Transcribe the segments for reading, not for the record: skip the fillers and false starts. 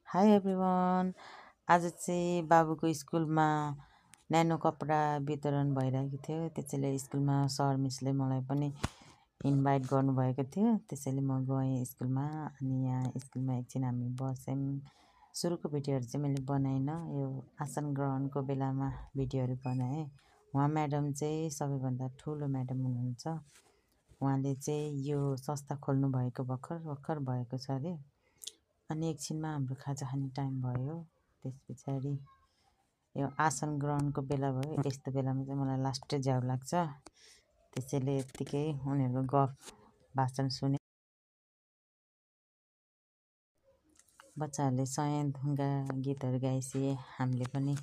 High everyone. आज चाहिँ बाबुको स्कुलमा न्यानो कपडा वितरण भइरहेको थियो। त्यसैले स्कुलमा सर मिसले मलाई पनि इन्भाइट गर्नुभएको थियो। त्यसैले म गएँ स्कुलमा। अनि यहाँ स्कुलमा एकछिन हामी बस्यौँ। सुरुको भिडियोहरू चाहिँ मैले बनाइनँ, यो आसन ग्रहणको बेलामा भिडियोहरू बनाएँ। उहाँ म्याडम चाहिँ सबैभन्दा ठुलो म्याडम हुनुहुन्छ। उहाँले चाहिँ यो संस्था खोल्नु भएको भर्खर भएको छ अरे। अनि एकछिनमा हाम्रो खाजा खाने टाइम भयो। त्यस पछाडि यो आसन ग्रहणको बेला भयो। यस्तो बेलामा चाहिँ मलाई लास्टै झ्याउ लाग्छ। त्यसैले यत्तिकै उनीहरूको गफ भाषण सुने। बच्चाहरूले सयथुङ्गा गीतहरू गाएपछि हामीले पनि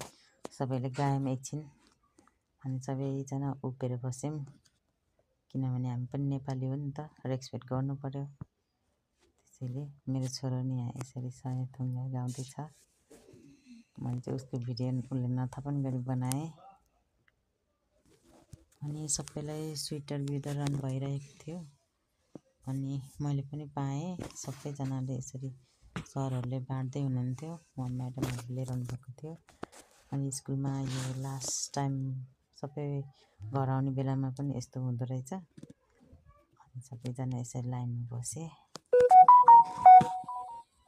सबैले गायौँ एकछिन। अनि सबैजना उभिएर बस्यौँ, किनभने हामी पनि नेपाली हो नि त, रेस्पेक्ट गर्नु पर्यो। त्यसैले मेरो छोरो नि यहाँ यसरी सयथुङ्गा गाउँदैछ। मैले चाहिँ उसको भिडियो उसले नथापन गरी बनाएँ। अनि सबैलाई स्वेटर वितरण भइरहेको थियो। अनि मैले पनि पाएँ। सबैजनाले यसरी सरहरूले बाँड्दै हुनुहुन्थ्यो, उहाँ म्याडमहरूले लिएर आउनुभएको थियो। अनि स्कुलमा यो लास्ट टाइम सबै घर आउने बेलामा पनि यस्तो हुँदो रहेछ। अनि सबैजना यसरी लाइनमा बसे।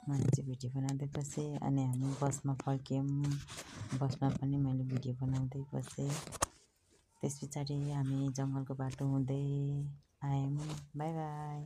मैले चाहिँ भिडियो बनाउँदै बसेँ। अनि हामी बसमा फर्क्यौँ। बसमा पनि मैले भिडियो बनाउँदै बसेँ। त्यस पछाडि हामी जङ्गलको बाटो हुँदै आयौँ। By by.